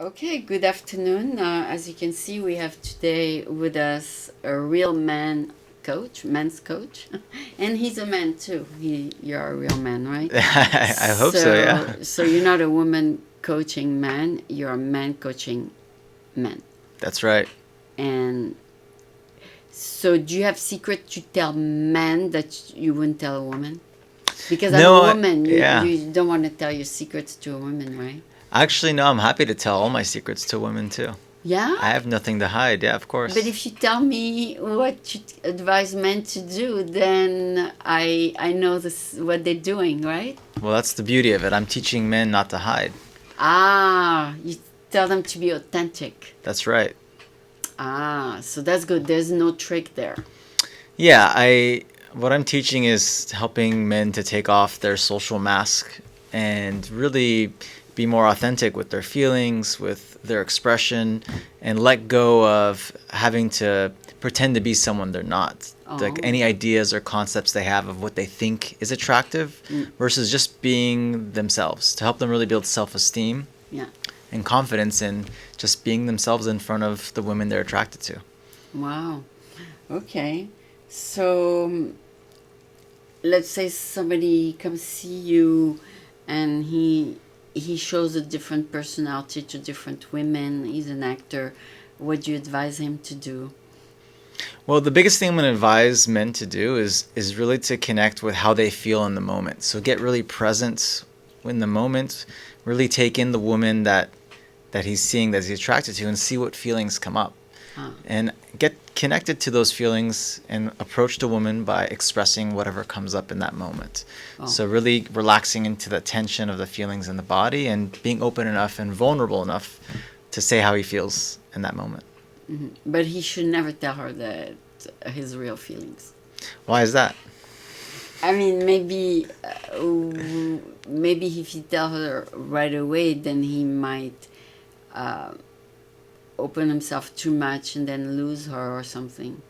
Okay, good afternoon. As you can see, we have today with us a real men's coach, and he's a man too. You're a real man, right? I hope so, yeah. So you're not a woman coaching men. You're a man coaching men. That's right. And so, do you have secret to tell men that you wouldn't tell a woman? Because as a No, woman, yeah. you don't want to tell your secrets to a woman, right? Actually, no, I'm happy to tell all my secrets to women too. Yeah. I have nothing to hide, yeah, of But course. if you tell me what you advise men to do, then I know this what they're doing, right? Well, that's the beauty of it. I'm teaching men not to hide. Ah, you tell them to be authentic. That's right. Ah, so that's good. There's no trick there. Yeah, I what I'm teaching is helping men to take off their social mask and really be more authentic with their feelings, with their expression, and let go of having to pretend to be someone they're not. Like Oh, any ideas or concepts they have of what they think is attractive mm, versus just being themselves to help them really build self-esteem yeah. and confidence in just being themselves in front of the women they're attracted to. Wow. Okay. So let's say somebody comes see you, and he shows a different personality to different women. He's an actor. What do you advise him to do? Well, the biggest thing I'm going to advise men to do is really to connect with how they feel in the moment. So get really present in the moment, really take in the woman that he's seeing, that he's attracted to, and see what feelings come up. Ah, And get connected to those feelings and approach the woman by expressing whatever comes up in that moment. oh. So really relaxing into the tension of the feelings in the body and being open enough and vulnerable enough to say how he feels in that moment. But he should never tell her that his real feelings. Why is that? I mean, maybe if he tell her right away, then he might uh, open himself too much and then lose her or something.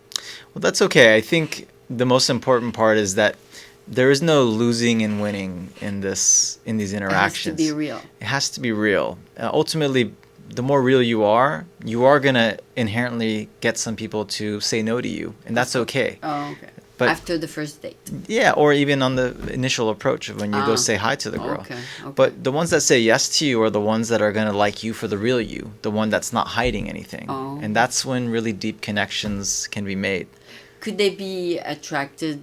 Well, that's okay. I think the most important part is that there is no losing and winning in these It has to be interactions. real. It has to be real. Ultimately, the more real you are gonna inherently get some people to say no to you, and that's okay. Oh, okay. But After the first date. yeah, or even on the initial approach of when you go Ah, say hi to the girl. okay, okay. But the ones that say yes to you are the ones that are gonna like you for the real you, the one that's not hiding anything, Oh. and that's when really deep connections can be made. Could they be attracted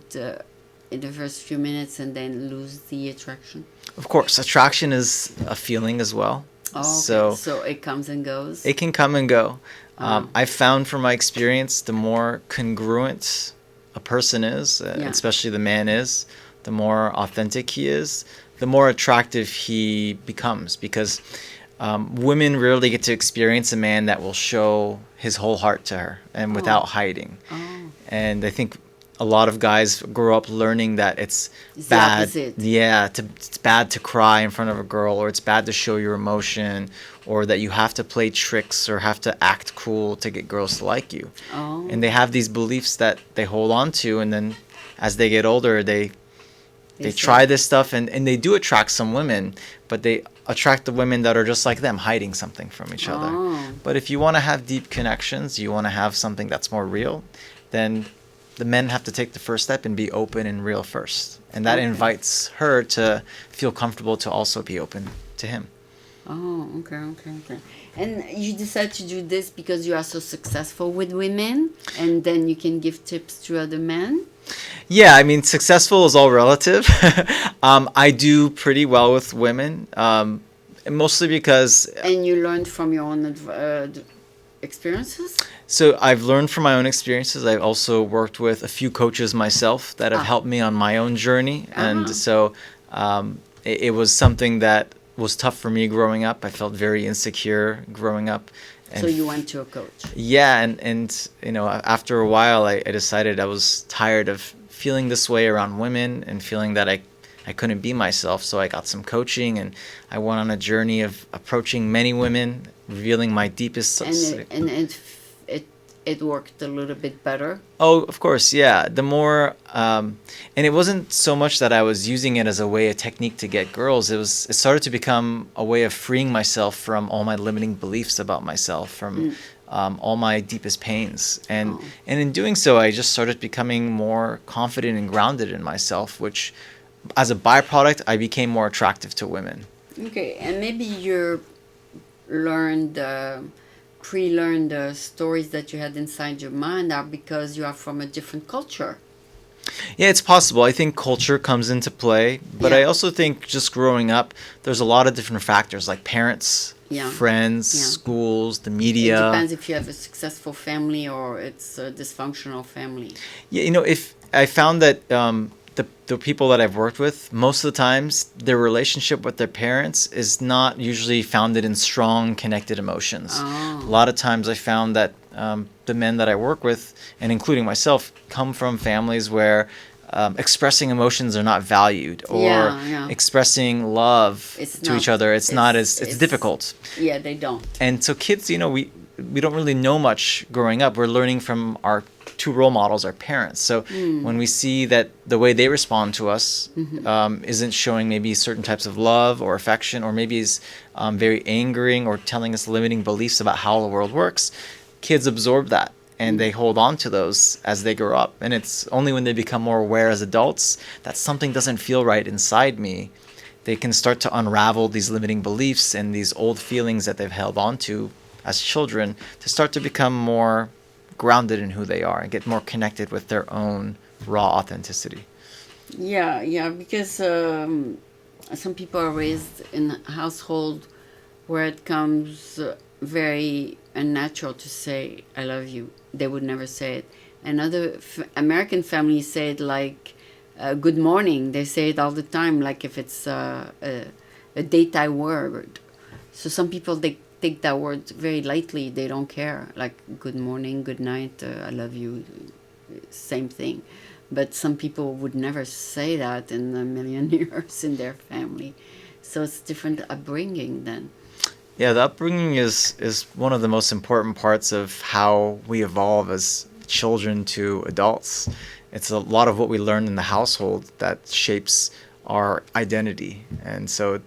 in the first few minutes and then lose the attraction? Of course, attraction is a feeling as well. Oh, okay. So So it comes and goes. it can come and go. Ah, I've found from my experience, the more congruent a person is, yeah. especially the man is, the more authentic he is, the more attractive he becomes. Because women rarely get to experience a man that will show his whole heart to her and Oh, without hiding. oh. And I think a lot of guys grow up learning that it's It's the bad, opposite. yeah, it's bad to cry in front of a girl, or it's bad to show your emotion, or that you have to play tricks or have to act cool to get girls to like you. Oh, And they have these beliefs that they hold on to, and then as they get older, they they say. try this stuff, and they do attract some women, but they attract the women that are just like them, hiding something from each other. Oh, But if you want to have deep connections, you want to have something that's more real, then the men have to take the first step and be open and real first. And that okay. invites her to feel comfortable to also be open to him. Oh, okay, okay, okay. And you decide to do this because you are so successful with women, and then you can give tips to other men. Yeah, I mean, successful is all relative. I do pretty well with women, mostly because And you learned from your own experiences. so I've learned from my own experiences. I've also worked with a few coaches myself that have Ah, helped me on my own journey, and ah. so it was something that was tough for me growing up. I felt very insecure growing up, So and you went to a coach. yeah, and you know, after a while, I decided I was tired of feeling this way around women and feeling that I couldn't be myself. So I got some coaching, and I went on a journey of approaching many women, revealing my deepest. And it it worked a little bit better? Oh, of course, yeah. The more, and it wasn't so much that I was using it as a way, a technique to get girls. It started to become a way of freeing myself from all my limiting beliefs about myself, from all my deepest pains, and in doing so, I just started becoming more confident and grounded in myself, which, as a byproduct, I became more attractive to women. Okay, and maybe you learned, pre-learned the stories that you had inside your mind are because you are from a different culture. Yeah, it's possible. I think culture comes into play, but I also think just growing up, there's a lot of different factors like parents, friends, schools, the media. It depends if you have a successful family or it's a dysfunctional family. Yeah, if I found that the people that I've worked with, most of the times, their relationship with their parents is not usually founded in strong, connected emotions. Oh. A lot of times I found that the men that I work with, and including myself, come from families where expressing emotions are not valued, or expressing love to each other. It's difficult. Yeah, they don't. And so kids, we don't really know much growing up. We're learning from our two role models, our parents. So when we see that the way they respond to us isn't showing maybe certain types of love or affection, or maybe is very angering or telling us limiting beliefs about how the world works, kids absorb that and they hold on to those as they grow up. And it's only when they become more aware as adults that something doesn't feel right inside me, they can start to unravel these limiting beliefs and these old feelings that they've held on to as children, to start to become more grounded in who they are and get more connected with their own raw authenticity. Yeah, because some people are raised in a household where it comes very unnatural to say "I love you." They would never say it. And other American families say it like "good morning." They say it all the time, like if it's a daytime word. So some people they take that word very lightly. They don't care, like "good morning," "good night," "I love you," same thing. But some people would never say that in a million years in their family. So it's different upbringing then. Yeah, the upbringing is one of the most important parts of how we evolve as children to adults. It's a lot of what we learn in the household that shapes our identity. And so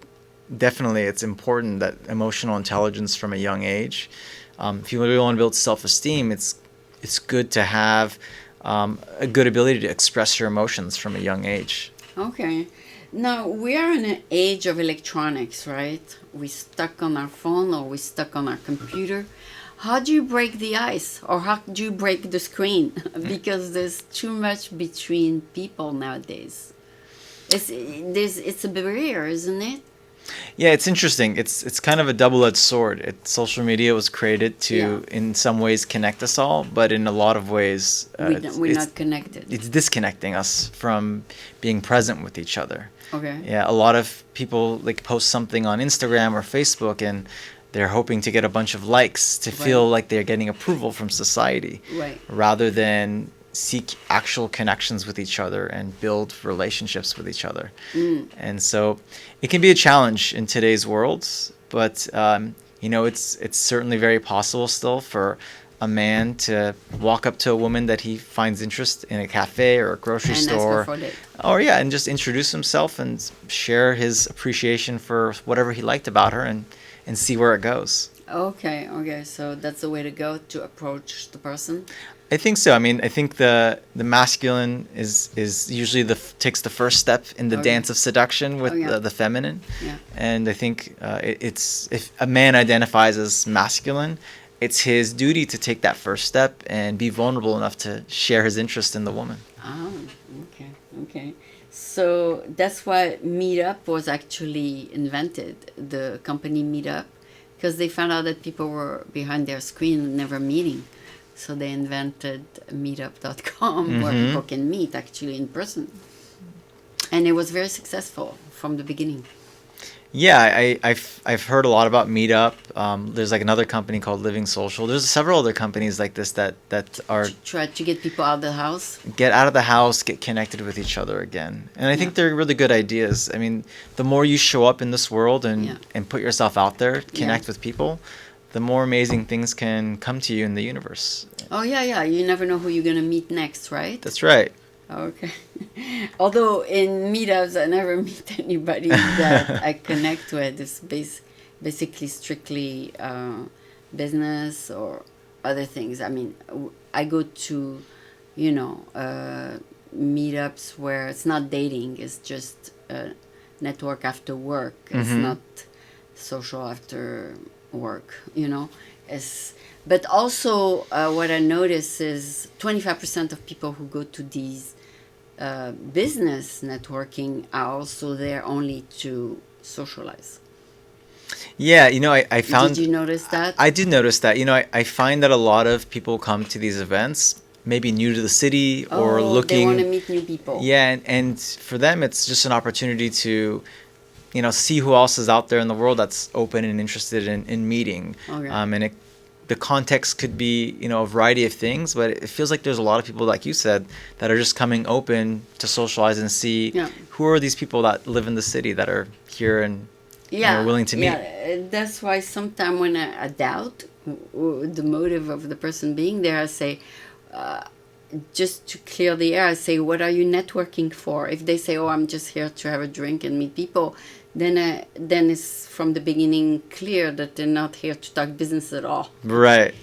definitely it's important that emotional intelligence from a young age, if you really want to build self-esteem, it's good to have a good ability to express your emotions from a young age. Okay. Now, we are in an age of electronics, right? We're stuck on our phone or we're stuck on our computer. How do you break the ice, or how do you break the screen? Because there's too much between people nowadays. It's a barrier, isn't it? Yeah, it's interesting. It's kind of a double-edged sword. Social media was created to, in some ways, connect us all, but in a lot of ways, we're not connected. It's disconnecting us from being present with each other. Okay. Yeah, a lot of people post something on Instagram or Facebook, and they're hoping to get a bunch of likes to feel like they're getting approval from society, rather than seek actual connections with each other and build relationships with each other. And so it can be a challenge in today's world, but it's certainly very possible still for a man to walk up to a woman that he finds interest in a cafe or a grocery store, and just introduce himself and share his appreciation for whatever he liked about her, and see where it goes. Okay, so that's the way to go to approach the person. I think so. I mean, I think the masculine is usually takes the first step in the dance of seduction with the feminine. Yeah. And I think it's, if a man identifies as masculine, it's his duty to take that first step and be vulnerable enough to share his interest in the woman. Oh, okay. So that's why Meetup was actually invented, the company Meetup, because they found out that people were behind their screen never meeting. So they invented Meetup.com where people can meet actually in person. And it was very successful from the beginning. Yeah, I've heard a lot about Meetup. There's another company called Living Social. There's several other companies like this that are try to get people out of the house. Get out of the house, get connected with each other again. And I think they're really good ideas. I mean, the more you show up in this world and put yourself out there, connect with people, the more amazing things can come to you in the universe. Oh, yeah. You never know who you're going to meet next, right? That's right. Okay. Although in meetups, I never meet anybody that I connect with. It's basically strictly business or other things. I mean, I go to, meetups where it's not dating. It's just network after work. It's not social after work, But also, what I notice is 25% of people who go to these business networking are also there only to socialize. Yeah, I found... Did you notice that? I did notice that. I find that a lot of people come to these events, maybe new to the city or looking... they want to meet new people. Yeah, and for them, it's just an opportunity to, see who else is out there in the world that's open and interested in meeting. Okay. And the context could be, a variety of things, but it feels like there's a lot of people, like you said, that are just coming open to socialize and see who are these people that live in the city that are here and are willing to meet. Yeah, that's why sometimes when I doubt the motive of the person being there, I say, just to clear the air, I say, what are you networking for? If they say, oh, I'm just here to have a drink and meet people, then it's from the beginning clear that they're not here to talk business at all. Right.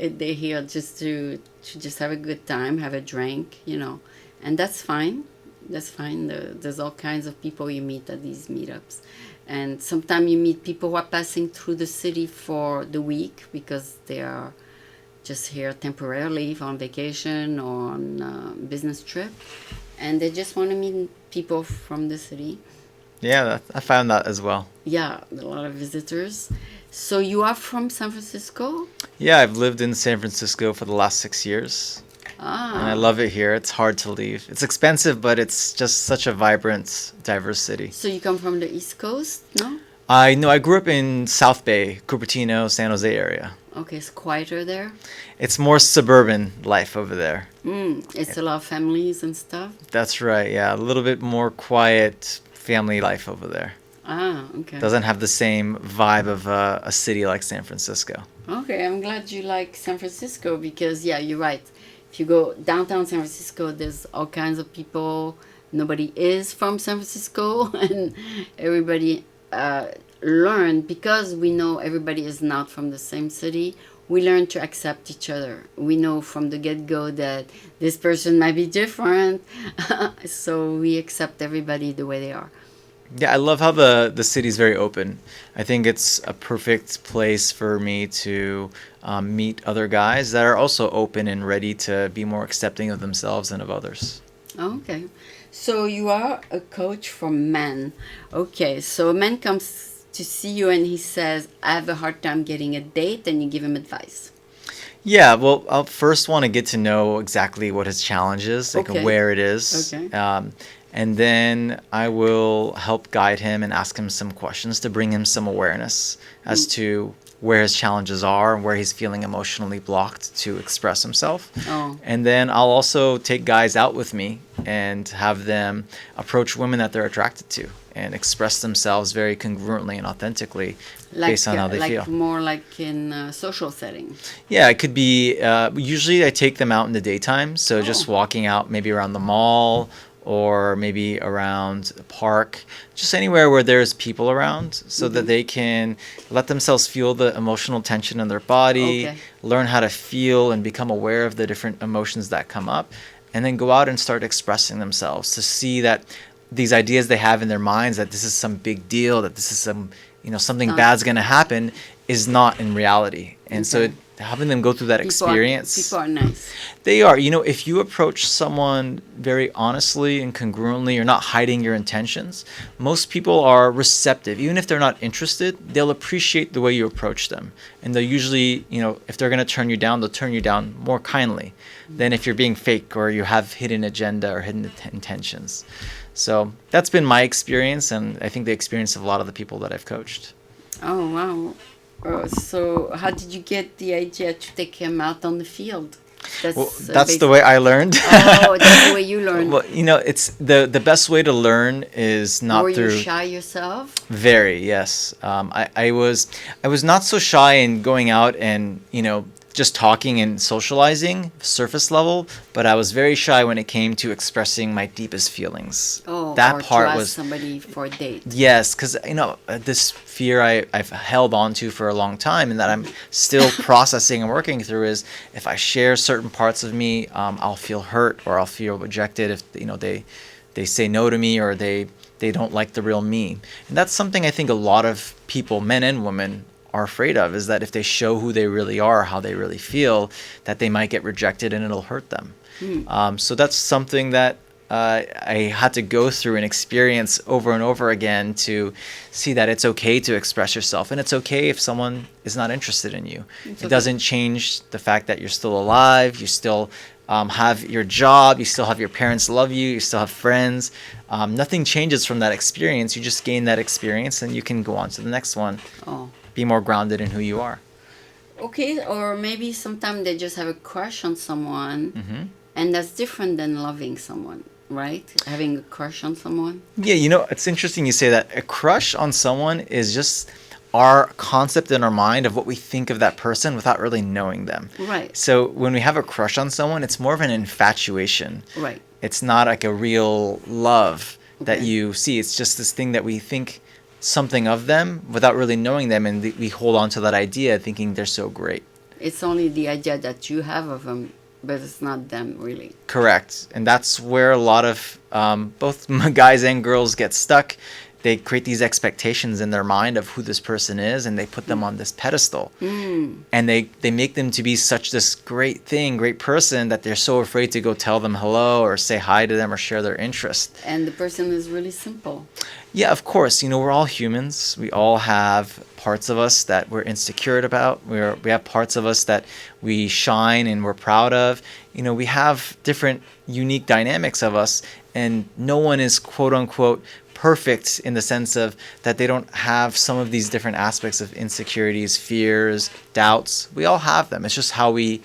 They're here just to just have a good time, have a drink, and that's fine. That's fine. There's all kinds of people you meet at these meetups. And sometimes you meet people who are passing through the city for the week because they are just here temporarily on vacation or on a business trip. And they just want to meet people from the city. Yeah, I found that as well. Yeah, a lot of visitors. So you are from San Francisco? Yeah, I've lived in San Francisco for the last 6 years. And I love it here. It's hard to leave. It's expensive, but it's just such a vibrant, diverse city. So you come from the East Coast, no? I grew up in South Bay, Cupertino, San Jose area. Okay, it's quieter there? It's more suburban life over there. It's a lot of families and stuff? That's right, yeah. A little bit more quiet family life over there. Okay. Doesn't have the same vibe of a city like San Francisco. Okay, I'm glad you like San Francisco because, yeah, you're right. If you go downtown San Francisco, there's all kinds of people. Nobody is from San Francisco, and everybody learned, because we know everybody is not from the same city, we learn to accept each other. We know from the get-go that this person might be different, so we accept everybody the way they are. Yeah, I love how the city's very open. I think it's a perfect place for me to meet other guys that are also open and ready to be more accepting of themselves and of others. Okay. So you are a coach for men. Okay, so a man comes to see you and he says, I have a hard time getting a date, and you give him advice. Yeah, well, I'll first want to get to know exactly what his challenge is, like where it is. Okay. And then I will help guide him and ask him some questions to bring him some awareness as to where his challenges are and where he's feeling emotionally blocked to express himself. Oh. And then I'll also take guys out with me and have them approach women that they're attracted to and express themselves very congruently and authentically based on how they feel. More like in a social setting. Yeah, it could be, usually I take them out in the daytime. So just walking out maybe around the mall or maybe around a park, just anywhere where there's people around so that they can let themselves feel the emotional tension in their body, learn how to feel and become aware of the different emotions that come up, and then go out and start expressing themselves to see that these ideas they have in their minds that this is some big deal, that this is some, something bad's going to happen, is not in reality. And so having them go through that experience. People are nice. They are. If you approach someone very honestly and congruently, you're not hiding your intentions, most people are receptive. Even if they're not interested, they'll appreciate the way you approach them. And they'll usually, if they're going to turn you down, they'll turn you down more kindly than if you're being fake or you have hidden agenda or hidden intentions. So that's been my experience, and I think the experience of a lot of the people that I've coached. Oh, wow. So how did you get the idea to take him out on the field? Well, That's that's the way I learned. Oh, that's the way you learn. Well, it's the best way to learn is not Were you through. shy yourself? Very, yes. I was not so shy in going out and just talking and socializing, surface level, but I was very shy when it came to expressing my deepest feelings. Oh, That or part to ask was somebody for a date. yes, because this fear I've held on to for a long time, and that I'm still processing and working through is if I share certain parts of me, I'll feel hurt or I'll feel rejected if they say no to me or they don't like the real me. And that's something I think a lot of people, men and women, are afraid of, is that if they show who they really are, how they really feel, that they might get rejected and it'll hurt them. So that's something that I had to go through and experience over and over again to see that it's okay to express yourself, and it's okay if someone is not interested in you. It doesn't change the fact that you're still alive, you still have your job, you still have your parents love you, you still have friends. Nothing changes from that experience. You just gain that experience and you can go on to the next one. Oh. Be more grounded in who you are. Okay, or maybe sometimes they just have a crush on someone, and that's different than loving someone, right? Having a crush on someone. Yeah, it's interesting you say that. A crush on someone is just our concept in our mind of what we think of that person without really knowing them. Right. So when we have a crush on someone, it's more of an infatuation. Right. It's not like a real love that Okay. you see. It's just this thing that we think something of them without really knowing them, and we hold on to that idea thinking they're so great. It's only the idea that you have of them, but it's not them really. Correct. And that's where a lot of both guys and girls get stuck. They create these expectations in their mind of who this person is, and they put them on this pedestal. And they make them to be such this great thing, great person, that they're so afraid to go tell them hello or say hi to them or share their interest. And the person is really simple. Yeah, of course. We're all humans. We all have parts of us that we're insecure about. We have parts of us that we shine and we're proud of. We have different unique dynamics of us, and no one is quote unquote perfect in the sense of that they don't have some of these different aspects of insecurities, fears, doubts. We all have them. It's just how we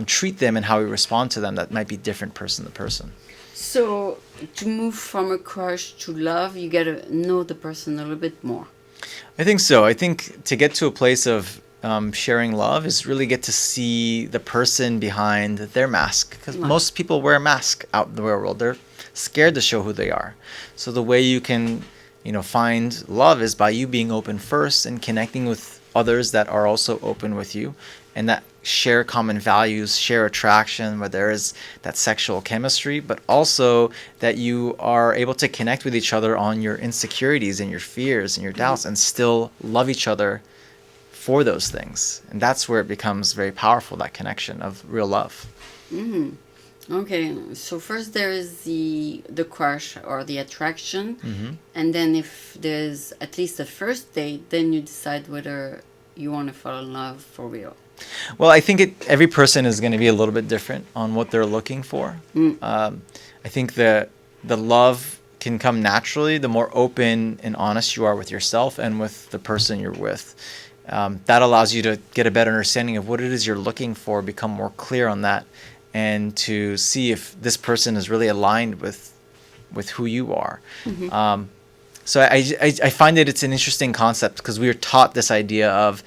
treat them and how we respond to them that might be different person to person. So to move from a crush to love, you gotta know the person a little bit more. I think so. I think to get to a place of sharing love is really get to see the person behind their mask, because most people wear a mask out in the real world. They're scared to show who they are. So the way you can, find love is by you being open first and connecting with others that are also open with you and that share common values, share attraction, where there is that sexual chemistry, but also that you are able to connect with each other on your insecurities and your fears and your doubts and still love each other for those things. And that's where it becomes very powerful, that connection of real love. Okay, so first there is the crush or the attraction, and then if there's at least a first date, then you decide whether you want to fall in love for real. Well, I think every person is going to be a little bit different on what they're looking for. I think the love can come naturally the more open and honest you are with yourself and with the person you're with. That allows you to get a better understanding of what it is you're looking for, become more clear on that, and to see if this person is really aligned with who you are. So I find that it's an interesting concept because we are taught this idea of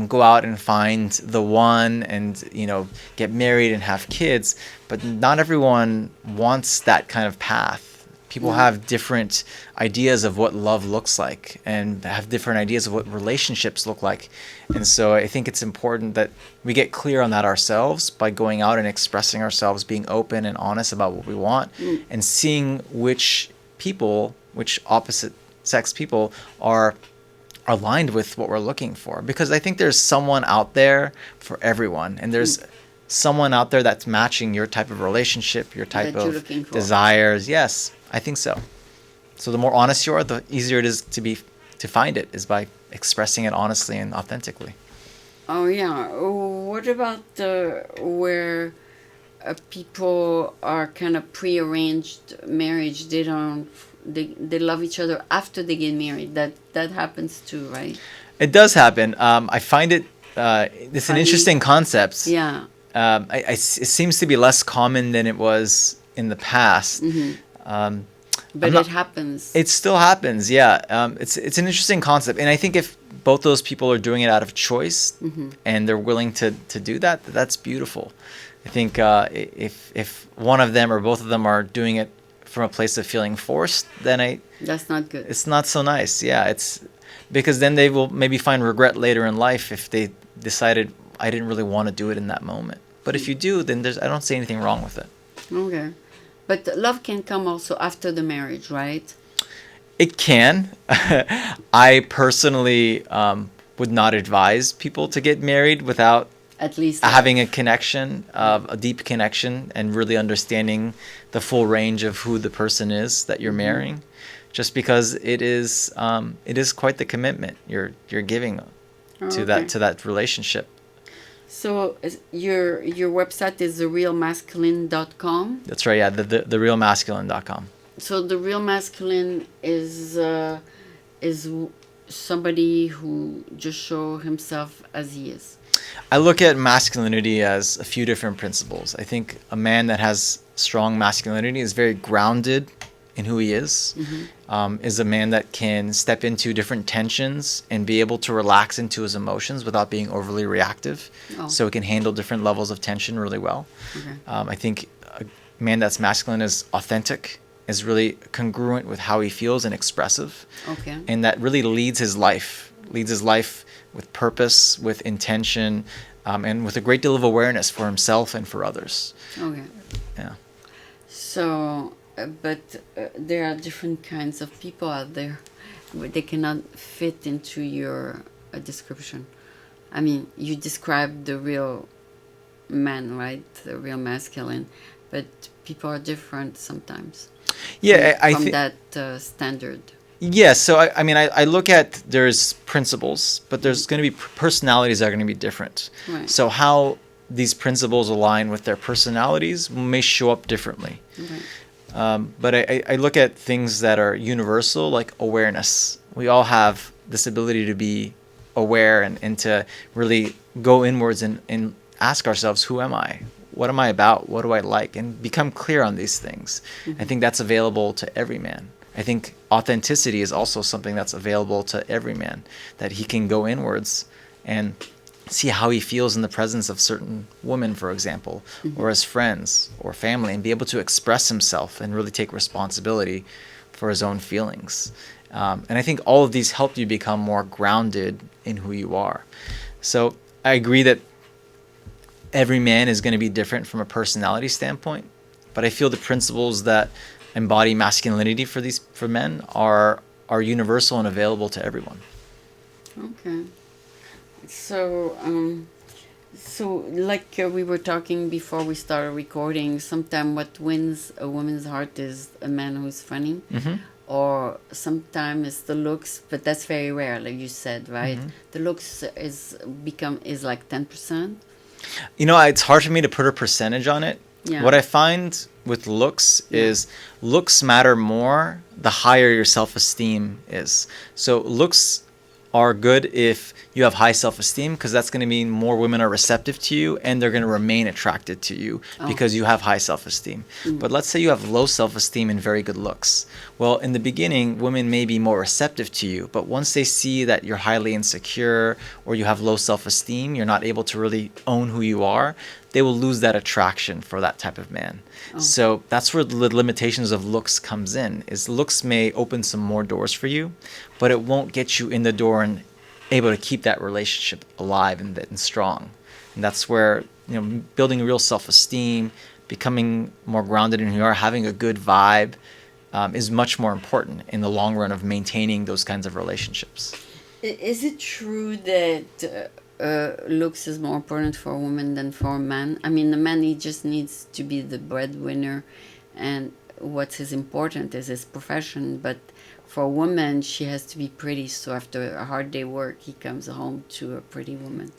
go out and find the one and get married and have kids, but not everyone wants that kind of path. People have different ideas of what love looks like and have different ideas of what relationships look like. And so I think it's important that we get clear on that ourselves by going out and expressing ourselves, being open and honest about what we want, and seeing which opposite sex people are aligned with what we're looking for. Because I think there's someone out there for everyone, and there's someone out there that's matching your type of relationship, your type of desires. Yes, I think so. So the more honest you are, the easier it is to find it, is by expressing it honestly and authentically. Oh yeah. What about where people are kind of prearranged marriage? They don't. They love each other after they get married. That happens too, right? It does happen. I find it. It's an interesting concept. Yeah. it seems to be less common than it was in the past. But it happens. It still happens, yeah. It's an interesting concept, and I think if both those people are doing it out of choice and they're willing to do that, that's beautiful. I think if one of them or both of them are doing it from a place of feeling forced, then that's not good. It's not so nice, yeah. It's because then they will maybe find regret later in life if they decided I didn't really want to do it in that moment. But if you do, then I don't see anything wrong with it. Okay. But love can come also after the marriage, right? It can. I personally would not advise people to get married without at least having a connection, a deep connection, and really understanding the full range of who the person is that you're marrying. Just because it is quite the commitment you're giving to that relationship. So your website is therealmasculine.com? That's right, yeah, therealmasculine.com. So the real masculine is somebody who just show himself as he is. I look at masculinity as a few different principles. I think a man that has strong masculinity is very grounded in who he is, is a man that can step into different tensions and be able to relax into his emotions without being overly reactive. So he can handle different levels of tension really well. I think a man that's masculine is authentic, is really congruent with how he feels and expressive. And that really leads his life with purpose, with intention, and with a great deal of awareness for himself and for others. Yeah. So, but there are different kinds of people out there. They cannot fit into your description. I mean, you described the real man, right? The real masculine. But people are different sometimes. Yeah, I from think that standard. Yeah, so I look at there's principles, but there's going to be personalities that are going to be different. Right. So how these principles align with their personalities may show up differently. But I look at things that are universal, like awareness. We all have this ability to be aware and to really go inwards and ask ourselves, who am I? What am I about? What do I like? And become clear on these things. I think that's available to every man. I think authenticity is also something that's available to every man, that he can go inwards and see how he feels in the presence of certain women, for example, or his friends or family, and be able to express himself and really take responsibility for his own feelings. And I think all of these help you become more grounded in who you are. So I agree that every man is going to be different from a personality standpoint, but I feel the principles that embody masculinity for men are universal and available to everyone. Okay. So like we were talking before we started recording, sometimes what wins a woman's heart is a man who's funny, or sometimes it's the looks, but that's very rare, like you said, right? The looks is like 10%. It's hard for me to put a percentage on it. Yeah. What I find with looks is looks matter more the higher your self-esteem is. So looks are good if you have high self-esteem, because that's going to mean more women are receptive to you and they're going to remain attracted to you because you have high self-esteem. But let's say you have low self-esteem and very good looks. Well, in the beginning, women may be more receptive to you, but once they see that you're highly insecure or you have low self-esteem, you're not able to really own who you are, they will lose that attraction for that type of man. So that's where the limitations of looks comes in, is looks may open some more doors for you, but it won't get you in the door and able to keep that relationship alive and strong. And that's where, building real self-esteem, becoming more grounded in who you are, having a good vibe is much more important in the long run of maintaining those kinds of relationships. Is it true that looks is more important for a woman than for a man? I mean, the man, he just needs to be the breadwinner, and what's his important is his profession. But for a woman, she has to be pretty. So after a hard day work, he comes home to a pretty woman.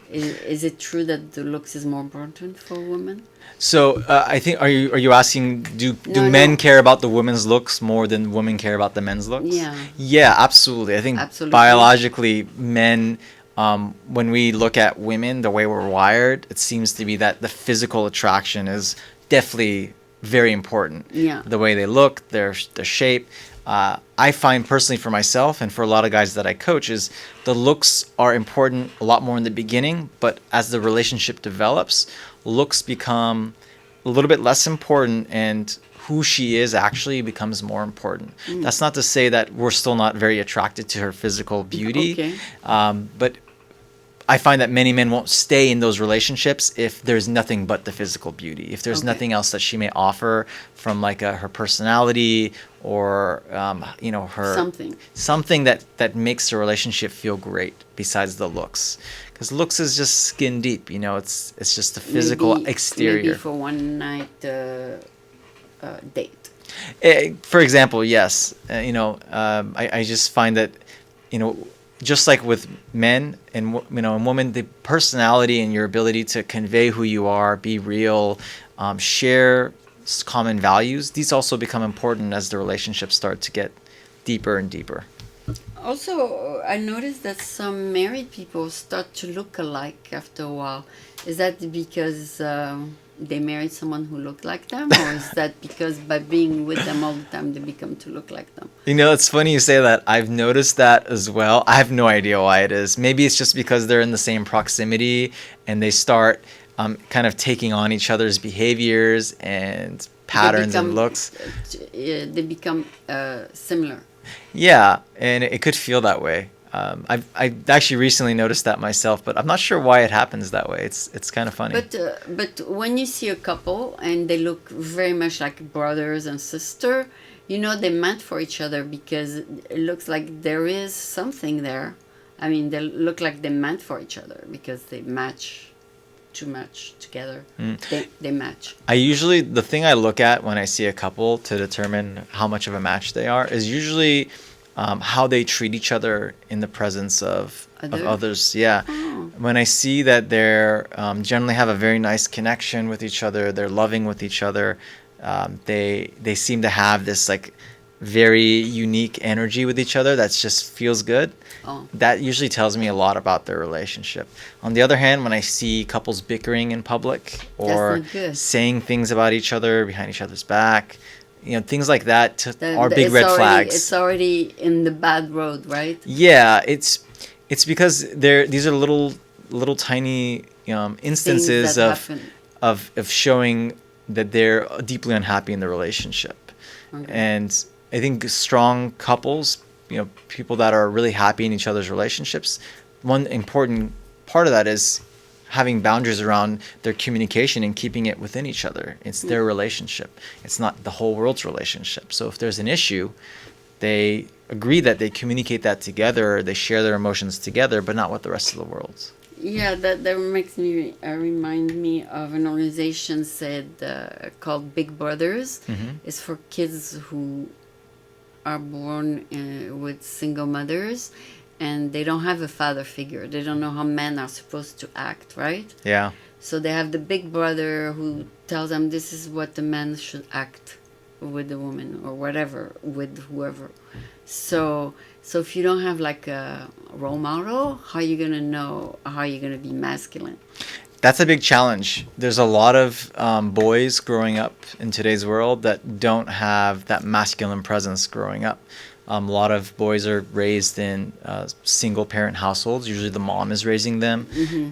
Is it true that the looks is more important for a woman? So I think are you asking do men care about the women's looks more than women care about the men's looks? Yeah. Yeah, absolutely. I think biologically men when we look at women, the way we're wired, it seems to be that the physical attraction is definitely very important. Yeah. The way they look, their shape. I find personally for myself and for a lot of guys that I coach is the looks are important a lot more in the beginning, but as the relationship develops, looks become a little bit less important and who she is actually becomes more important. That's not to say that we're still not very attracted to her physical beauty, Okay. but I find that many men won't stay in those relationships if there's nothing but the physical beauty. If there's Okay. nothing else that she may offer from like her personality or her Something. that makes the relationship feel great besides the looks. Because looks is just skin deep. It's just the physical exterior. Maybe for one night date. For example, yes. I just find that just like with men and and women, the personality and your ability to convey who you are, be real, share common values, these also become important as the relationships start to get deeper and deeper. Also, I noticed that some married people start to look alike after a while. Is that because they married someone who looked like them, or is that because by being with them all the time they become to look like them? It's funny you say that. I've noticed that as well. I have no idea why it is. Maybe it's just because they're in the same proximity and they start kind of taking on each other's behaviors and patterns and looks. They become similar. Yeah, and it could feel that way. I actually recently noticed that myself, but I'm not sure why it happens that way. It's kind of funny. But when you see a couple and they look very much like brothers and sister, they meant for each other because it looks like there is something there. I mean, they look like they meant for each other because they match too much together. They match. The thing I look at when I see a couple to determine how much of a match they are is usually how they treat each other in the presence of others. Yeah. Oh. When I see that they're generally have a very nice connection with each other, they're loving with each other, they seem to have this like very unique energy with each other that just feels good. Oh. That usually tells me a lot about their relationship. On the other hand, when I see couples bickering in public or saying things about each other behind each other's back, things like that are big red flags. It's already in the bad road, right? Yeah, it's because these are little tiny instances of showing that they're deeply unhappy in the relationship. Okay. And I think strong couples, people that are really happy in each other's relationships, one important part of that is having boundaries around their communication and keeping it within each other. It's their relationship. It's not the whole world's relationship. So if there's an issue, they agree that they communicate that together, they share their emotions together, but not with the rest of the world. Yeah, that makes me remind me of an organization called Big Brothers. Mm-hmm. It's for kids who are born with single mothers and they don't have a father figure. They don't know how men are supposed to act, right? Yeah. So they have the big brother who tells them this is what the man should act with the woman or whatever, with whoever. So if you don't have like a role model, how are you going to know how you're going to be masculine? That's a big challenge. There's a lot of boys growing up in today's world that don't have that masculine presence growing up. A lot of boys are raised in single-parent households. Usually the mom is raising them,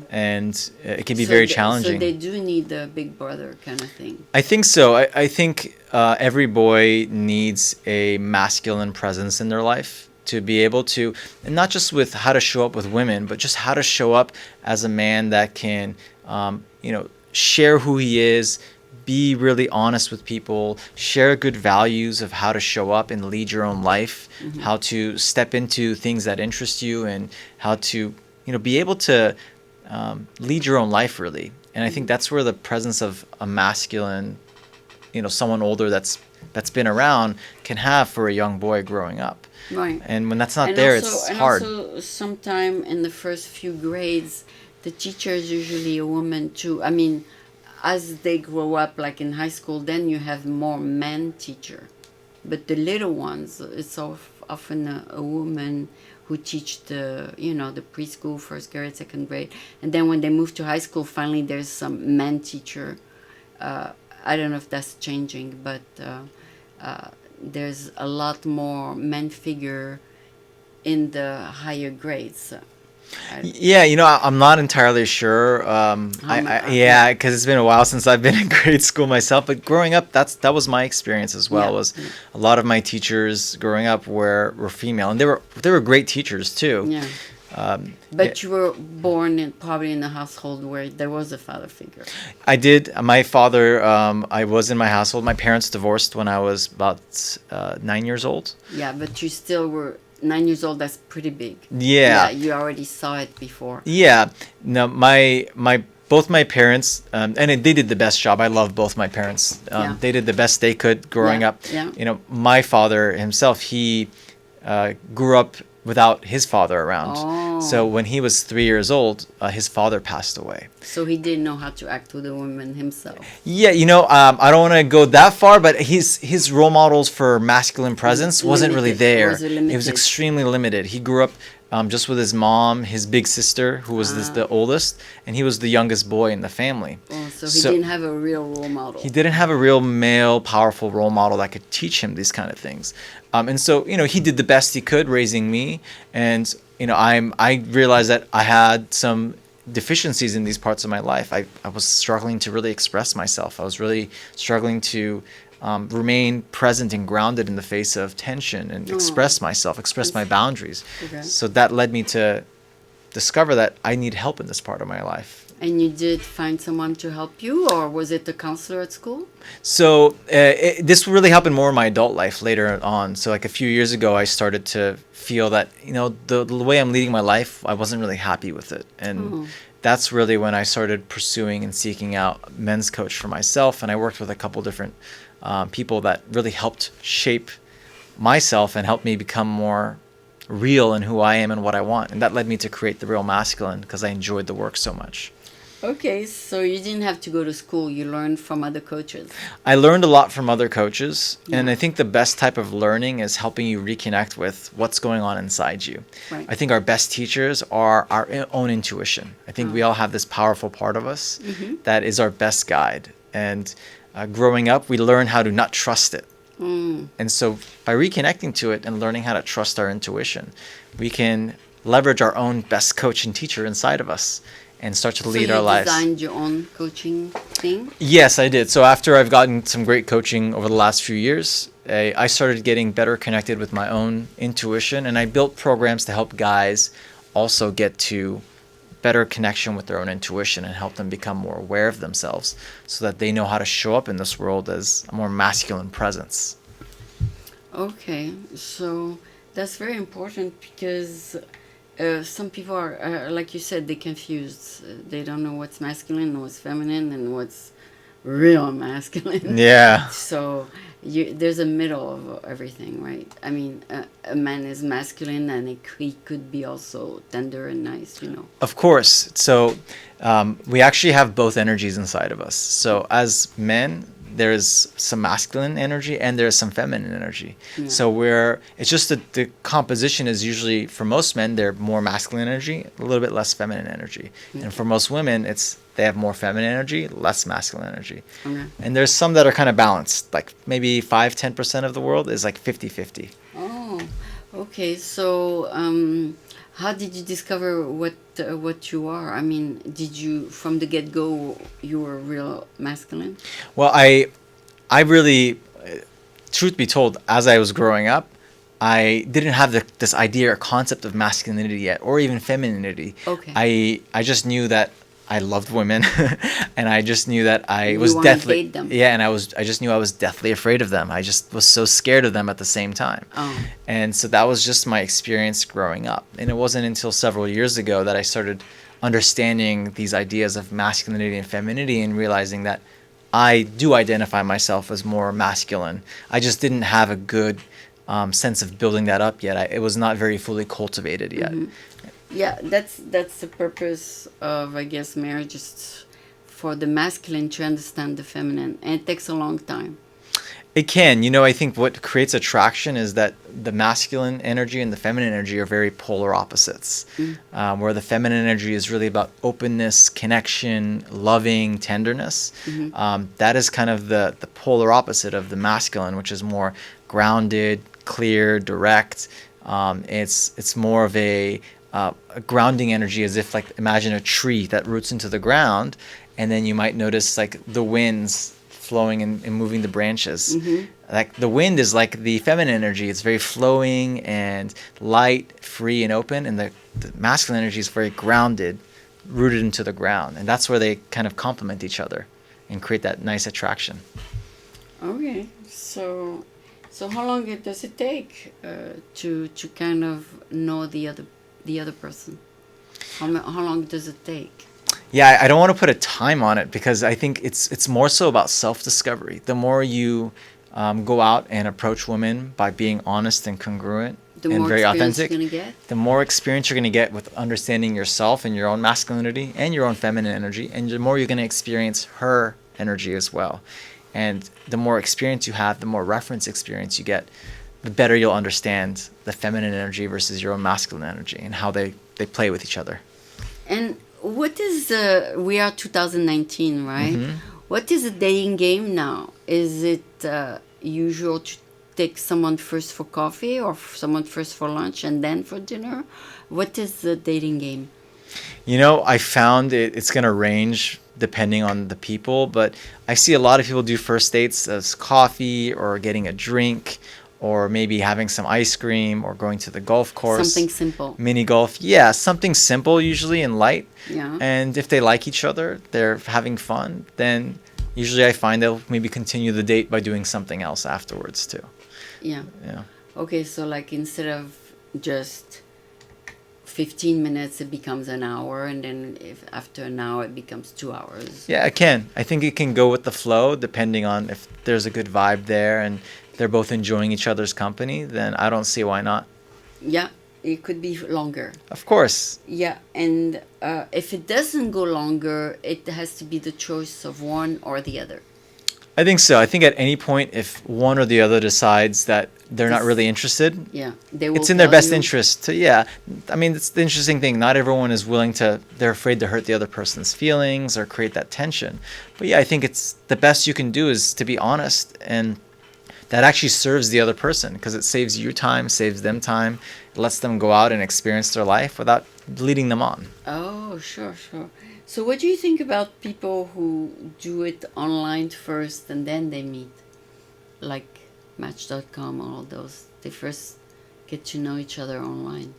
and it can be very challenging. So they do need a big brother kind of thing. I think so. I think every boy needs a masculine presence in their life to be able to, and not just with how to show up with women, but just how to show up as a man that can, share who he is, be really honest with people, share good values of how to show up and lead your own life, how to step into things that interest you, and how to, be able to lead your own life really. And I think that's where the presence of a masculine, someone older that's been around can have for a young boy growing up. Right. And when that's not it's hard. And also, sometime in the first few grades, the teacher is usually a woman too. I mean, as they grow up, like in high school, then you have more men teacher. But the little ones, it's often a woman who teach the, you know, the preschool, first grade, second grade. And then when they move to high school, finally there's some men teacher. I don't know if that's changing, but there's a lot more men figure in the higher grades. Yeah, you know, I'm not entirely sure. Yeah, because it's been a while since I've been in grade school myself. But growing up, that was my experience as well. Yeah. Was a lot of my teachers growing up were female, and they were great teachers too. Yeah. But you were born probably in a household where there was a father figure. I did. My father, I was in my household. My parents divorced when I was about 9 years old. Yeah, but you still were 9 years old. That's pretty big. Yeah. Yeah, you already saw it before. Yeah. No, both my parents, and they did the best job. I love both my parents. Yeah. They did the best they could growing up. Yeah. You know, my father himself, he grew up without his father around. Oh. So when he was 3 years old, his father passed away. So he didn't know how to act with a woman himself. Yeah, you know, I don't want to go that far, but his role models for masculine presence wasn't really there. It was extremely limited. He grew up just with his mom, his big sister, who was the oldest, and he was the youngest boy in the family. Oh, so he didn't have a real role model. He didn't have a real male, powerful role model that could teach him these kind of things. And so, you know, he did the best he could raising me. And, you know, I realized that I had some deficiencies in these parts of my life. I was struggling to really express myself. I was really struggling to remain present and grounded in the face of tension and express myself, express my boundaries. Okay. So that led me to discover that I need help in this part of my life. And you did find someone to help you, or was it a counselor at school? So this really happened more in my adult life later on. So like a few years ago, I started to feel that, you know, the way I'm leading my life, I wasn't really happy with it. And that's really when I started pursuing and seeking out a men's coach for myself. And I worked with a couple different people that really helped shape myself and helped me become more real in who I am and what I want. And that led me to create The Real Masculine because I enjoyed the work so much. Okay, so you didn't have to go to school. You learned from other coaches. I learned a lot from other coaches. And I think the best type of learning is helping you reconnect with what's going on inside you. Right. I think our best teachers are our own intuition. I think we all have this powerful part of us that is our best guide. And growing up, we learn how to not trust it. And so by reconnecting to it and learning how to trust our intuition, we can leverage our own best coach and teacher inside of us and start to lead our lives. So you designed your own coaching thing? Yes, I did. So after I've gotten some great coaching over the last few years, I started getting better connected with my own intuition, and I built programs to help guys also get to better connection with their own intuition and help them become more aware of themselves so that they know how to show up in this world as a more masculine presence. Okay, so that's very important because some people are, like you said, they're confused. They don't know what's masculine, what's feminine, and what's real masculine. Yeah. So there's a middle of everything, right? I mean, a man is masculine and he could be also tender and nice, you know. Of course. So we actually have both energies inside of us. So as men, there's some masculine energy and there's some feminine energy. Yeah. So it's just that the composition is usually, for most men, they're more masculine energy, a little bit less feminine energy. Yeah. And for most women, they have more feminine energy, less masculine energy. Okay. And there's some that are kind of balanced, like maybe 5-10% of the world is like 50-50. Oh, okay. So how did you discover what you are? I mean, did you, from the get-go, you were real masculine? Well, I really, truth be told, as I was growing up, I didn't have this idea or concept of masculinity yet, or even femininity. Okay. I just knew that I loved women, and I just knew that I was deathly, them. yeah, and I just knew I was deathly afraid of them. I just was so scared of them at the same time. Oh. And so that was just my experience growing up. And it wasn't until several years ago that I started understanding these ideas of masculinity and femininity and realizing that I do identify myself as more masculine. I just didn't have a good sense of building that up yet. It was not very fully cultivated yet. Mm-hmm. Yeah, that's the purpose of, I guess, marriage, is for the masculine to understand the feminine, and it takes a long time. It can. You know, I think what creates attraction is that the masculine energy and the feminine energy are very polar opposites. Where the feminine energy is really about openness, connection, loving, tenderness. That is kind of the polar opposite of the masculine, which is more grounded, clear, direct. It's more of a grounding energy, as if, like, imagine a tree that roots into the ground, and then you might notice like the winds flowing and moving the branches. Like the wind is like the feminine energy. It's very flowing and light, free, and open. And the masculine energy is very grounded, rooted into the ground. And that's where they kind of complement each other and create that nice attraction. Okay, so how long does it take to kind of know the other person? How long does it take? Yeah, I don't want to put a time on it, because I think it's more so about self-discovery. The more you go out and approach women by being honest and congruent and very authentic, the more experience you're going to get with understanding yourself and your own masculinity and your own feminine energy, and the more you're going to experience her energy as well. And the more experience you have, the more reference experience you get, the better you'll understand the feminine energy versus your own masculine energy and how they play with each other. And what is we are 2019, right? What is a dating game now? Is it usual to take someone first for coffee, or someone first for lunch and then for dinner? What is the dating game? You know, I found it's going to range depending on the people, but I see a lot of people do first dates as coffee or getting a drink, or maybe having some ice cream, or going to the golf course. Something simple. Mini golf. Yeah, something simple usually and light. Yeah. And if they like each other, they're having fun, then usually I find they'll maybe continue the date by doing something else afterwards too. Yeah. Yeah. Okay, so like instead of just 15 minutes, it becomes an hour, and then if after an hour it becomes 2 hours. Yeah, it can. I think it can go with the flow depending on if there's a good vibe there and they're both enjoying each other's company, then I don't see why not. Yeah, it could be longer. Of course. Yeah, and if it doesn't go longer, it has to be the choice of one or the other. I think so. I think at any point, if one or the other decides that they're not really interested, yeah, they will it's in their tell best you. interest to, yeah. I mean, it's the interesting thing. Not everyone is willing to, they're afraid to hurt the other person's feelings or create that tension. But yeah, I think it's the best you can do is to be honest, and that actually serves the other person, because it saves you time, saves them time. It lets them go out and experience their life without leading them on. Oh, sure. So what do you think about people who do it online first and then they meet? Like Match.com, all those. They first get to know each other online.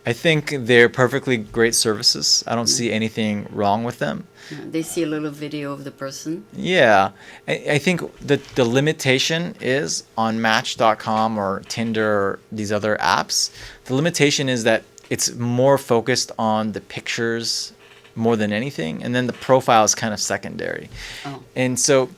I think they're perfectly great services. I don't see anything wrong with them. Yeah, they see a little video of the person. Yeah. I think the limitation is on Match.com or Tinder or these other apps. The limitation is that it's more focused on the pictures more than anything, and then the profile is kind of secondary. Oh. And so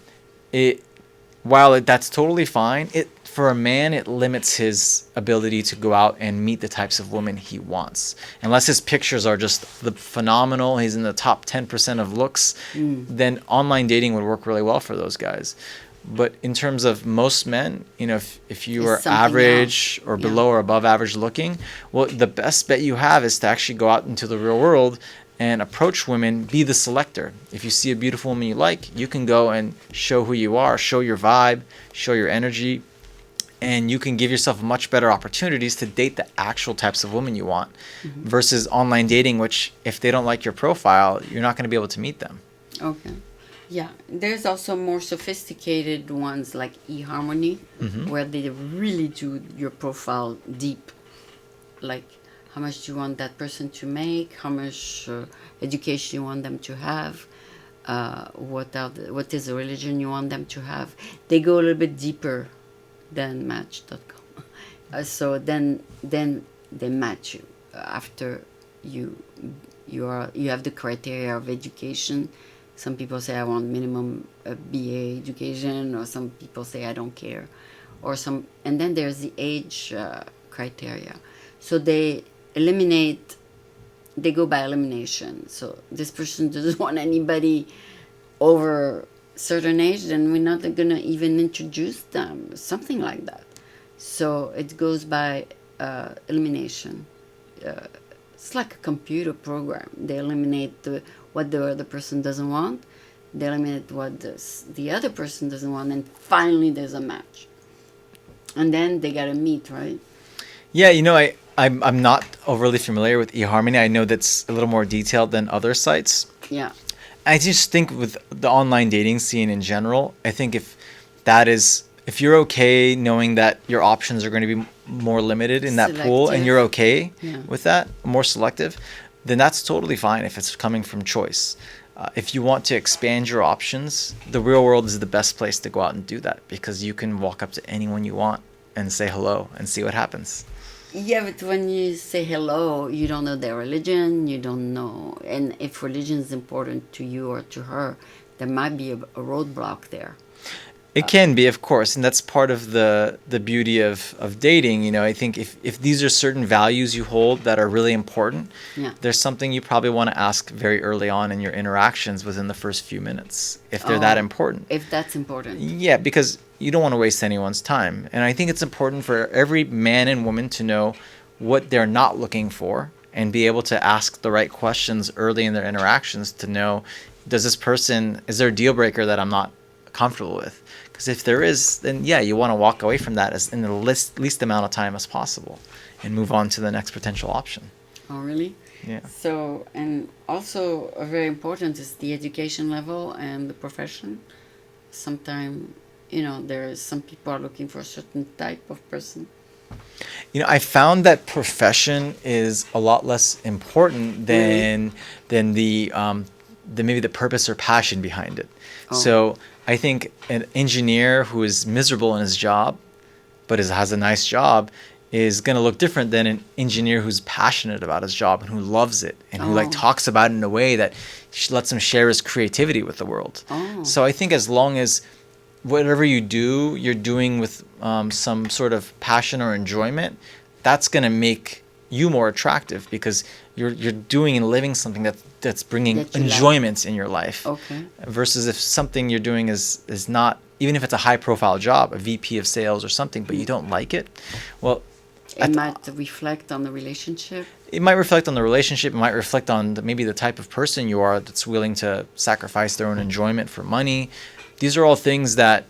that's totally fine, for a man, it limits his ability to go out and meet the types of women he wants. Unless his pictures are just phenomenal, he's in the top 10% of looks, then online dating would work really well for those guys. But in terms of most men, you know, if you are average or below or above average looking, well, the best bet you have is to actually go out into the real world and approach women, be the selector. If you see a beautiful woman you like, you can go and show who you are, show your vibe, show your energy, and you can give yourself much better opportunities to date the actual types of women you want, versus online dating, which if they don't like your profile, you're not going to be able to meet them. Okay. Yeah, there's also more sophisticated ones like eHarmony, where they really do your profile deep. Like, how much do you want that person to make? How much education you want them to have? What is the religion you want them to have? They go a little bit deeper than Match.com. So then they match you after you have the criteria of education. Some people say I want minimum BA education, or some people say I don't care, and then there's the age criteria. So they go by elimination. So this person doesn't want anybody over certain age, then we're not gonna even introduce them, something like that. So it goes by elimination. It's like a computer program. They eliminate what the other person doesn't want. They eliminate what the other person doesn't want, and finally there's a match. And then they gotta meet, right? Yeah, I'm not overly familiar with eHarmony. I know that's a little more detailed than other sites. Yeah. I just think with the online dating scene in general, I think if you're okay knowing that your options are going to be more limited in that pool, and you're okay with that, more selective, then that's totally fine if it's coming from choice. If you want to expand your options, the real world is the best place to go out and do that, because you can walk up to anyone you want and say hello and see what happens. Yeah, but when you say hello, you don't know their religion, you don't know. And if religion is important to you or to her, there might be a roadblock there. It can be, of course, and that's part of the beauty of dating. I think if these are certain values you hold that are really important, there's something you probably want to ask very early on in your interactions within the first few minutes, if they're that important. If that's important. Yeah, because you don't want to waste anyone's time. And I think it's important for every man and woman to know what they're not looking for and be able to ask the right questions early in their interactions to know, is there a deal breaker that I'm not comfortable with? Because if there is, then you want to walk away from that as in the least amount of time as possible and move on to the next potential option. Oh, really? Yeah. So, and also very important is the education level and the profession. Sometimes, some people are looking for a certain type of person. I found that profession is a lot less important than the maybe the purpose or passion behind it. Oh. So I think an engineer who is miserable in his job, but has a nice job, is going to look different than an engineer who's passionate about his job and who loves it and who talks about it in a way that lets him share his creativity with the world. Oh. So I think as long as whatever you do, you're doing with some sort of passion or enjoyment, that's going to make you more attractive, because you're doing and living something that's bringing enjoyment in your life. Okay. Versus if something you're doing is not, even if it's a high profile job, a VP of sales or something, but you don't like it, well, it might reflect on the relationship. It might reflect on the relationship. It might reflect on maybe the type of person you are that's willing to sacrifice their own enjoyment for money. These are all things that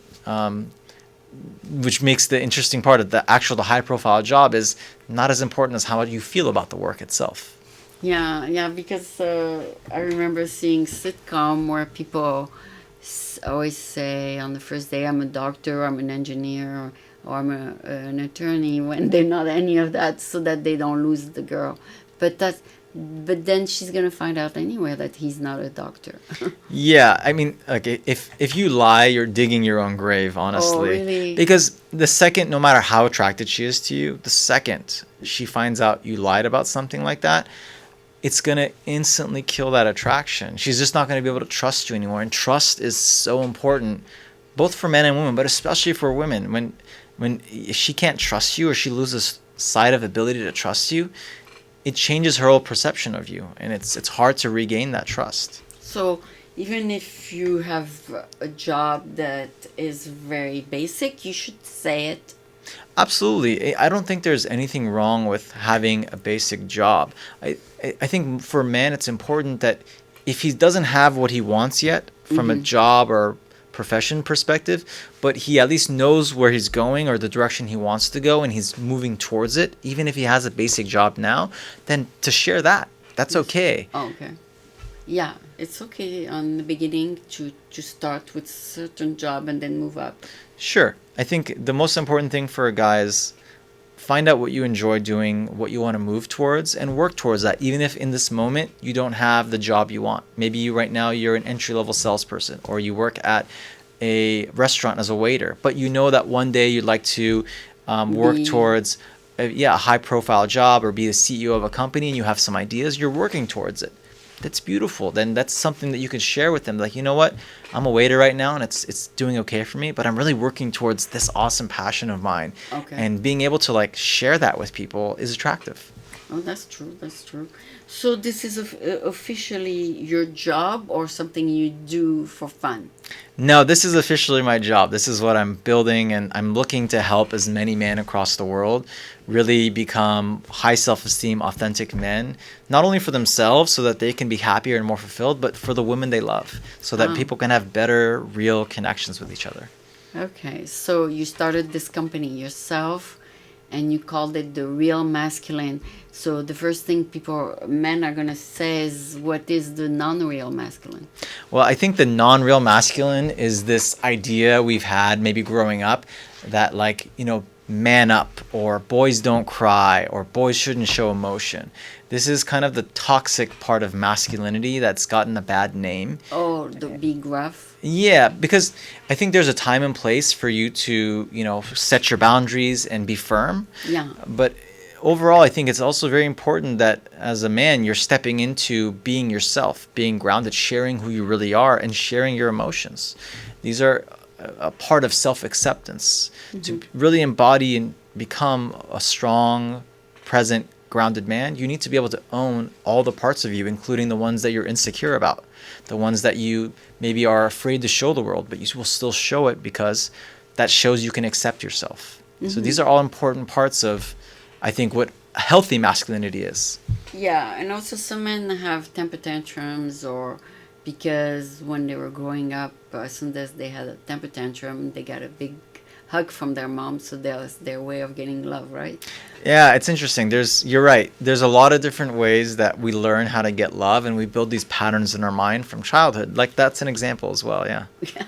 which makes the interesting part of the high profile job is not as important as how you feel about the work itself. Yeah, because I remember seeing sitcom where people always say on the first day, I'm a doctor, I'm an engineer, or I'm an attorney, when they're not any of that, so that they don't lose the girl. But then she's gonna find out anyway that he's not a doctor. Yeah, I mean, like if you lie, you're digging your own grave, honestly. Oh, really? Because the second, no matter how attracted she is to you, the second she finds out you lied about something like that, it's gonna instantly kill that attraction. She's just not gonna be able to trust you anymore. And trust is so important, both for men and women, but especially for women. When she can't trust you, or she loses sight of ability to trust you, it changes her whole perception of you, and it's hard to regain that trust. So even if you have a job that is very basic, you should say it. Absolutely. I don't think there's anything wrong with having a basic job. I think for a man it's important that if he doesn't have what he wants yet from a job or profession perspective, but he at least knows where he's going or the direction he wants to go, and he's moving towards it, even if he has a basic job now, then to share that's okay. Oh, okay. Yeah, it's okay on the beginning to start with a certain job and then move up. Sure. I think the most important thing for a guy is find out what you enjoy doing, what you want to move towards, and work towards that, even if in this moment you don't have the job you want. Maybe right now you're an entry-level salesperson, or you work at a restaurant as a waiter, but you know that one day you'd like to work towards a high-profile job or be the CEO of a company, and you have some ideas, you're working towards it. That's beautiful. Then that's something that you can share with them. Like, you know what? I'm a waiter right now, and it's doing okay for me, but I'm really working towards this awesome passion of mine. Okay. And being able to share that with people is attractive. Oh, that's true. That's true. So this is officially your job or something you do for fun? No, this is officially my job. This is what I'm building, and I'm looking to help as many men across the world really become high self esteem, authentic men, not only for themselves so that they can be happier and more fulfilled, but for the women they love, so that Ah, people can have better, real connections with each other. okay. So you started this company yourself and you called it the real masculine. So the first thing men are gonna say is, what is the non-real masculine? Well, I think the non real masculine is this idea we've had maybe growing up that, like, man up, or boys don't cry, or boys shouldn't show emotion. This is kind of the toxic part of masculinity that's gotten a bad name. Oh, the big rough. Yeah, because I think there's a time and place for you to, set your boundaries and be firm. Yeah. But overall, I think it's also very important that as a man, you're stepping into being yourself, being grounded, sharing who you really are, and sharing your emotions. These are a part of self-acceptance. To really embody and become a strong, present, grounded man, you need to be able to own all the parts of you, including the ones that you're insecure about, the ones that you maybe are afraid to show the world, but you will still show it because that shows you can accept yourself. So these are all important parts of, I think, what healthy masculinity is. Yeah, and also some men have temper tantrums, or because when they were growing up, as soon as they had a temper tantrum, they got a big hug from their mom, so that was their way of getting love, right? Yeah, it's interesting. You're right. There's a lot of different ways that we learn how to get love, and we build these patterns in our mind from childhood. Like, that's an example as well. Yeah. Yeah.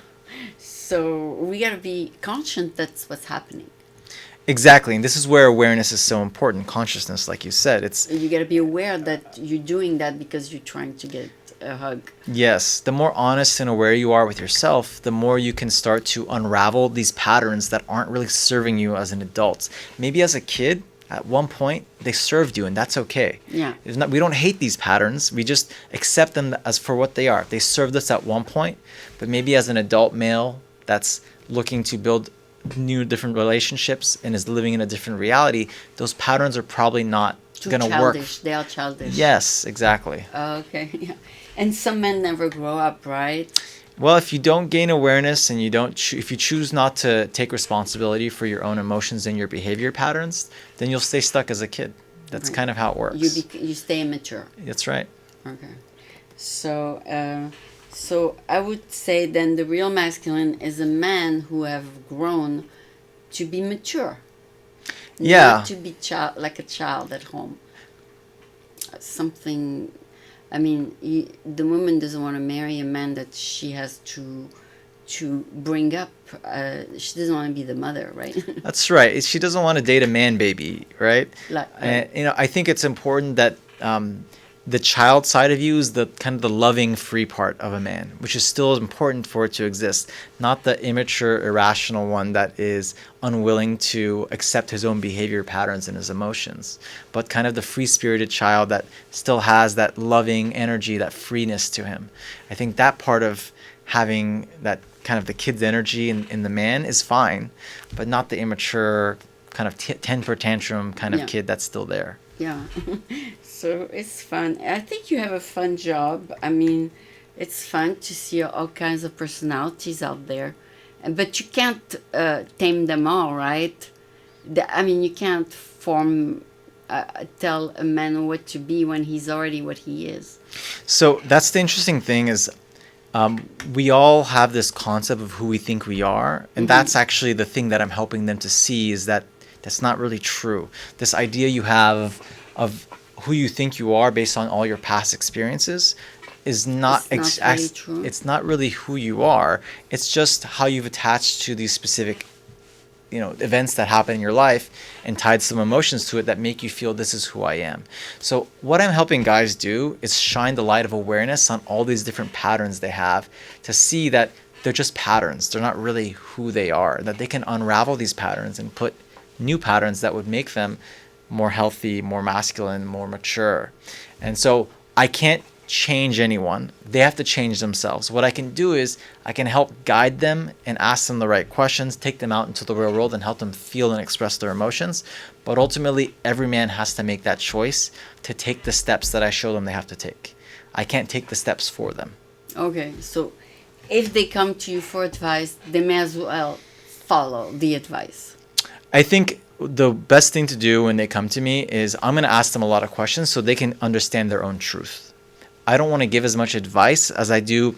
So we gotta be conscious that's what's happening. Exactly. And this is where awareness is so important. Consciousness, like you said, it's You gotta be aware that you're doing that because you're trying to get a hug. yes, the more honest and aware you are with yourself, the more you can start to unravel these patterns that aren't really serving you as an adult. Maybe as a kid, at one point, they served you, and that's okay. Yeah. We don't hate these patterns. We just accept them as for what they are. They served us at one point, but maybe as an adult male that's looking to build new, different relationships and is living in a different reality, those patterns are probably not Too going to work. childish. They are childish. Yes, exactly. Okay. Yeah. And some men never grow up, right? Well, if you don't gain awareness and if you choose not to take responsibility for your own emotions and your behavior patterns, then you'll stay stuck as a kid. That's Right. kind of how it works. You stay immature. That's right. Okay. So, so I would say then the real masculine is a man who have grown to be mature. Yeah. Not to be like a child at home. Something. I mean, the woman doesn't want to marry a man that she has to bring up. She doesn't want to be the mother, right? That's right. She doesn't want to date a man baby, right? Like, And, I think it's important that the child side of you is the kind of the loving, free part of a man, which is still important for it to exist, not the immature, irrational one that is unwilling to accept his own behavior patterns and his emotions, but kind of the free-spirited child that still has that loving energy, that freeness to him. I think that part of having that kind of the kid's energy in the man is fine, but not the immature kind of temper tantrum kind of Yeah. kid that's still there. yeah. So it's fun. I think you have a fun job. I mean, it's fun to see all kinds of personalities out there, but you can't tame them all, right? I mean, you can't tell a man what to be when he's already what he is. So that's the interesting thing is we all have this concept of who we think we are, and that's actually the thing that I'm helping them to see is that that's not really true. This idea you have of who you think you are based on all your past experiences is not really true. It's not really who you are. It's just how you've attached to these specific events that happen in your life and tied some emotions to it that make you feel this is who I am. So what I'm helping guys do is shine the light of awareness on all these different patterns they have to see that they're just patterns. They're not really who they are, that they can unravel these patterns and put new patterns that would make them more healthy, more masculine, more mature. And so I can't change anyone. They have to change themselves. What I can do is I can help guide them and ask them the right questions, take them out into the real world and help them feel and express their emotions. But ultimately, every man has to make that choice to take the steps that I show them they have to take. I can't take the steps for them. Okay, so if they come to you for advice, they may as well follow the advice. I think the best thing to do when they come to me is I'm going to ask them a lot of questions so they can understand their own truth. I don't want to give as much advice as I do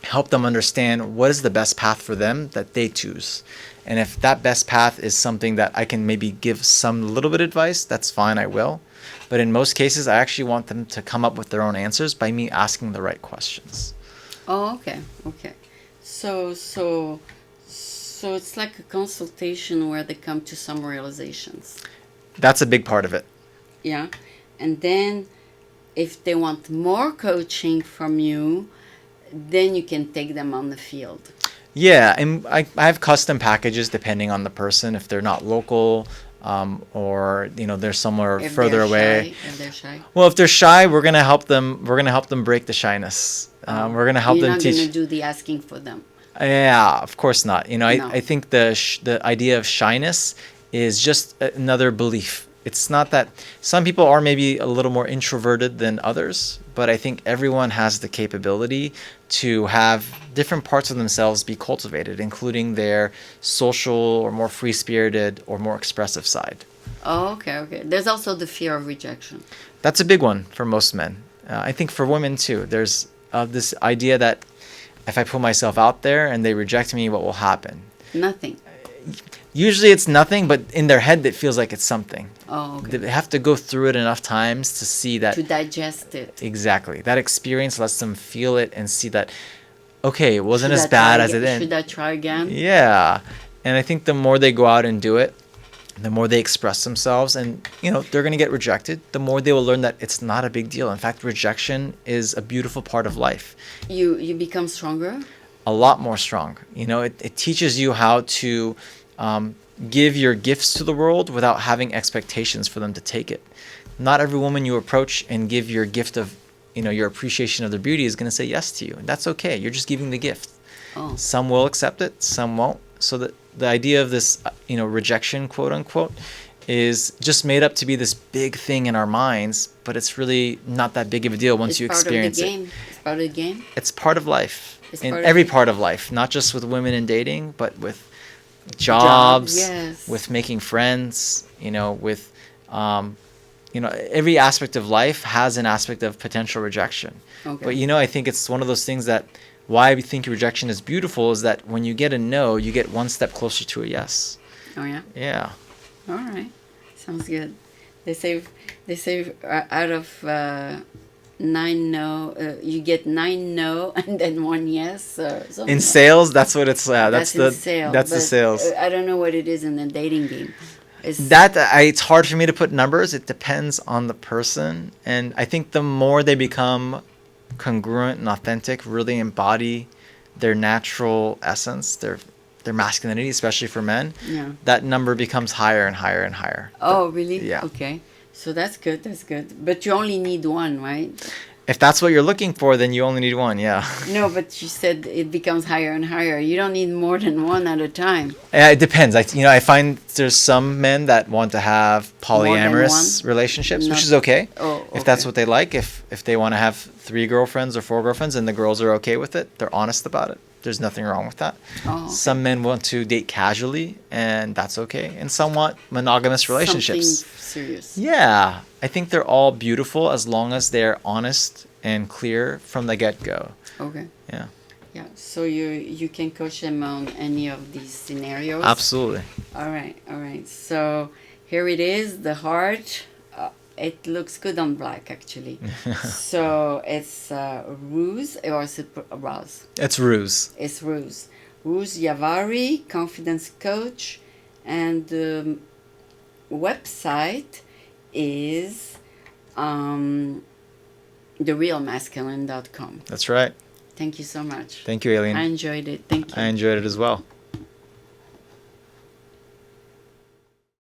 help them understand what is the best path for them that they choose. And if that best path is something that I can maybe give some little bit of advice, that's fine, I will. But in most cases, I actually want them to come up with their own answers by me asking the right questions. Oh, okay. So it's like a consultation where they come to some realizations. That's a big part of it. Yeah. And then if they want more coaching from you, then you can take them on the field. Yeah, and I have custom packages depending on the person. If they're not local, or they're somewhere further away. If they're shy. Well, if they're shy, we're gonna help them. We're gonna help them break the shyness. We're gonna help them teach. You're not gonna do the asking for them. Yeah, of course not. No. I think the idea of shyness is just another belief. It's not that some people are maybe a little more introverted than others, but I think everyone has the capability to have different parts of themselves be cultivated, including their social or more free-spirited or more expressive side. Oh, okay. There's also the fear of rejection. That's a big one for most men. I think for women too. There's this idea that if I put myself out there and they reject me, what will happen? Nothing. Usually it's nothing, but in their head it feels like it's something. Oh, okay. They have to go through it enough times to see that. To digest it. Exactly. That experience lets them feel it and see that, okay, it wasn't as bad as it is. Should I try again? Yeah. And I think the more they go out and do it, the more they express themselves, and they're going to get rejected, the more they will learn that it's not a big deal. In fact, rejection is a beautiful part of life. You become stronger? A lot more strong. It teaches you how to give your gifts to the world without having expectations for them to take it. Not every woman you approach and give your gift of, your appreciation of their beauty is going to say yes to you. And that's okay. You're just giving the gift. Oh. Some will accept it, some won't. So the idea of this, rejection, quote unquote, is just made up to be this big thing in our minds, but it's really not that big of a deal once you experience it. It's part of the game. It's part of life. In every part of life, not just with women and dating, but with jobs, yes. With making friends, with every aspect of life has an aspect of potential rejection. Okay. But I think it's one of those things that why we think rejection is beautiful is that when you get a no, you get one step closer to a yes. Oh yeah. Yeah. All right. Sounds good. They say out of 9 no, you get 9 no and then 1 yes. In sales, that's what it's. That's in sales. That's the sales. I don't know what it is in the dating game. It's hard for me to put numbers. It depends on the person, and I think the more they become congruent and authentic, really embody their natural essence, their masculinity, especially for men, that number becomes higher and higher and higher. Oh, really? Yeah. Okay. So that's good. But you only need one, right? If that's what you're looking for, then you only need one, yeah. No, but you said it becomes higher and higher. You don't need more than one at a time. It depends. I find there's some men that want to have polyamorous relationships, which is okay. Oh, okay. If that's what they like. If they want to have 3 girlfriends or 4 girlfriends and the girls are okay with it, they're honest about it. There's nothing wrong with that. Oh, okay. Some men want to date casually, and that's okay. And some want monogamous relationships. Something serious. Yeah. I think they're all beautiful as long as they're honest and clear from the get-go. Okay. Yeah. Yeah. So you can coach them on any of these scenarios? Absolutely. All right. So here it is, the heart. It looks good on black, actually. So it's Rooz, or is it Rooz? It's Rooz. It's Rooz. Rooz Yavari, confidence coach, and the website is therealmasculine.com. That's right. Thank you so much. Thank you, Aline. I enjoyed it. Thank you. I enjoyed it as well.